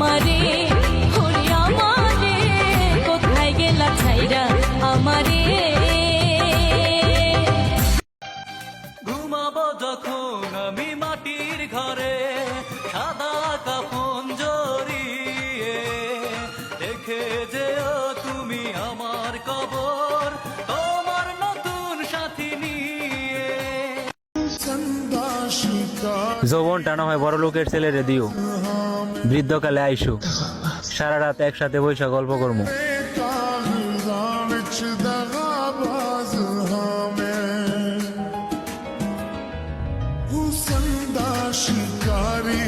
আমারে ওরে আমারে কোথায় গেলা ছাইরা আমারে ঘুমাবো যখন আমি মাটির ঘরে সাদা কাফন জড়িয়ে দেখে যেও তুমি আমার কবর তোমার নতুন সাথী নিয়ে। যৌবনটা না হয় বড় লোকের ছেলেরে দিও, বৃদ্ধকালে আইসো, সারা রাত একসাথে বৈশা গল্প করবো। शिकारी